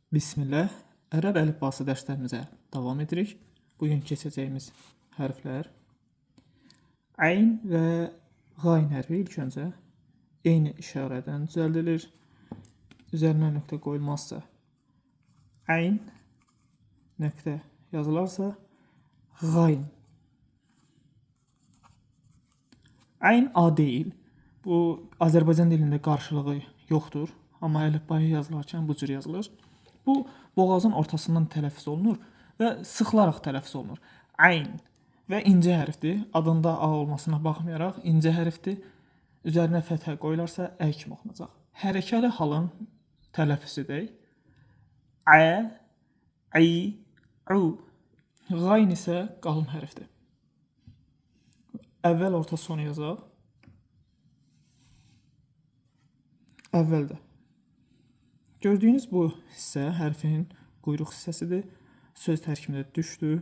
Bismillah, ərəb əlifbası dərslərimizə davam edirik. Bugün keçəcəyimiz hərflər əyn və qayn hərfi ilk öncə eyni işarədən düzəldilir. Üzərinə nöqtə qoyulmazsa əyn, nöqtə yazılarsa qayn. Əyn A deyil. Bu Azərbaycan dilində qarşılığı yoxdur, amma əlifbaya yazılarkən bu cür yazılır. Bu boğazın ortasından tələffüz olunur və sıxılaraq tələffüz olunur. Əyn və incə hərfdir. Adında A olmasına baxmayaraq incə hərfdir. Üzərinə fəthə qoyularsa ə kimi oxunacaq. Hərəkəli halın tələffüzüdək. Ə, İ, Ü. Qayn isə qalın hərfdir. Əvvəl, orta, son yazaq. Əvvəldə. Gördüyünüz bu hissə hərfin quyruq hissəsidir. Söz tərkibində düşdü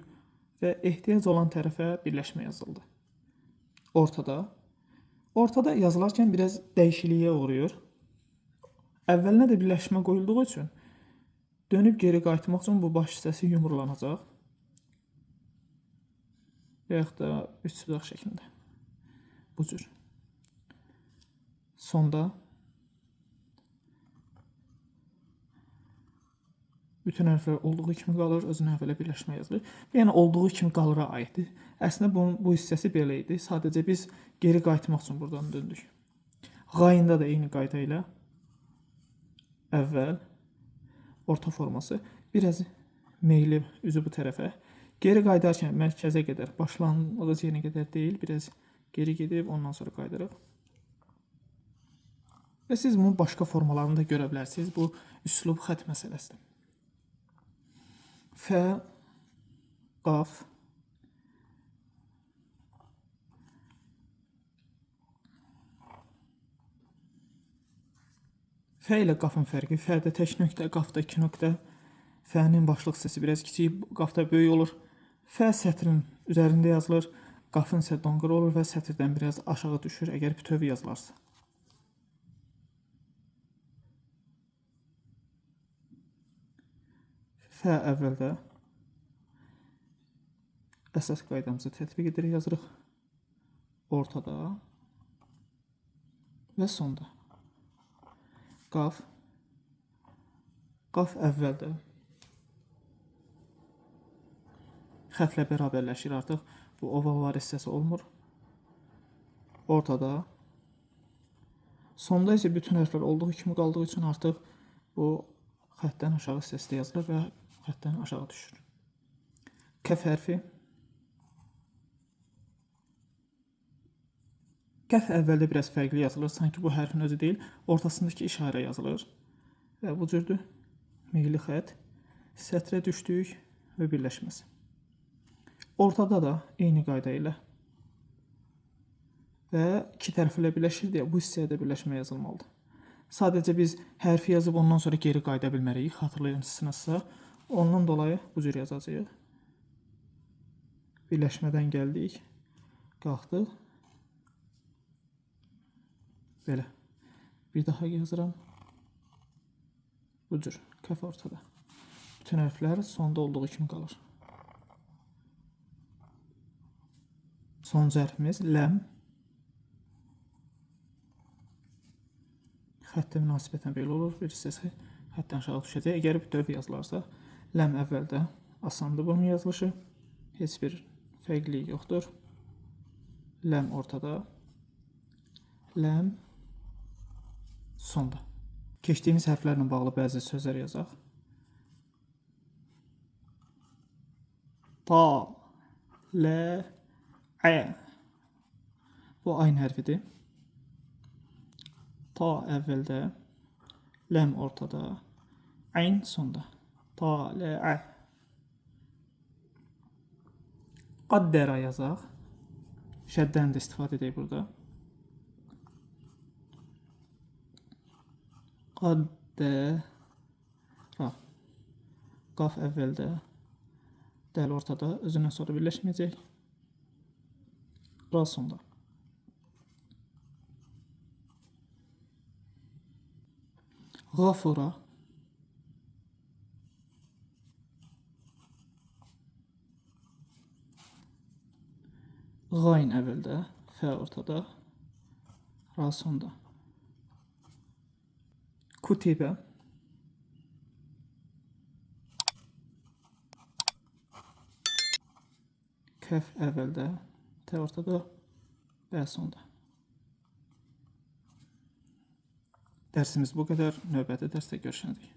və ehtiyac olan tərəfə birləşmə yazıldı. Ortada. Ortada yazılarkən biraz dəyişikliyə uğrayır. Əvvəlinə də birləşmə qoyulduğu üçün dönüb geri qayıtmaq üçün bu baş hissəsi yumrulanacaq. Və yaxud da üç sudaq şəklində. Bu cür. Sonda bütün hərflər olduğu kimi qalır, özünə əvvələ birləşmə yazılır. Yəni olduğu kimi qalıra aiddir. Əslində bu hissəsi belə idi. Sadəcə biz geri qayıtmaq üçün buradan döndük. Qayında da eyni qayda ilə əvvəl, orta forması biraz meyli üzü bu tərəfə. Geri qayıdarkən mərkəzə qədər, başlanğıc yerinə qədər deyil, biraz geri gedib ondan sonra qayıdırıq. Və siz bunun başqa formalarını da görə bilərsiniz. Bu üslub xətt məsələsidir. Fə, qaf, fə ilə qafın fərqi. Fədə tək nöqtə, qafda 2 nöqtə. Fənin başlıq hissəsi biraz kiçik, qafda böyük olur. Fə sətrin üzərində yazılır, qafın isə donquru olur və sətirdən biraz aşağı düşür əgər bütöv yazılarsa. Fə əvvəldə əsas qaydamızı tətbiq edirik, yazırıq. Ortada və sonda. Qaf. Qaf əvvəldə xətlə bərabərləşir artıq. Bu ovalvar hissəsi olmur. Ortada. Sonda isə bütün hərflər olduğu kimi qaldığı üçün artıq bu xətdən aşağı hissəsi yazılır və xətdən aşağı düşür. Kəf hərfi. Kəf əvvəldə biraz fərqli yazılır. Sanki bu hərfin özü deyil, ortasındakı işarə yazılır. Və bu cürdür. Meyli xət. Sətrə düşdük və birləşməsi. Ortada da eyni qayda ilə və iki tərəflə birləşir deyə bu hissəyə də birləşmə yazılmalıdır. Sadəcə biz hərfi yazıb ondan sonra geri qayıda bilmərik. Xatırlayırsınızsa, ondan dolayı bu cür yazacağıq. Birləşmədən gəldik, qalxdıq. Belə. Bir daha yazıram. Bu cür. Kəf ortada. Bütün hərflər sonda olduğu kimi qalır. Sonuncu hərfimiz ləm. Xəttə münasibətən belə olur. Bir hissəsi xəttdən aşağı düşəcək. Əgər bütöv yazılarsa, ləm əvvəldə asandır bunun yazılışı. Heç bir fərqlilik yoxdur. Ləm ortada. Ləm sonda. Keçdiyimiz hərflərlə bağlı bəzi sözlər yazaq. Ta, lə, ə. Bu ayn hərfidir. Ta əvvəldə, ləm ortada, əyn sonda. Ta, lə, ə. Qaddərə yazaq. Şəddən də istifadə edək burada. Qaddərə. Qaf əvvəldə, dəl ortada, özündən sonra birləşməyəcək. Ra sonda. Qafura. Qayn əvvəldə, fə ortada, ra sonda. Kutibə. Kəf əvvəldə, tə ortada, bə sonda. Dərsimiz bu qədər. Növbəti dərsdə görüşərik.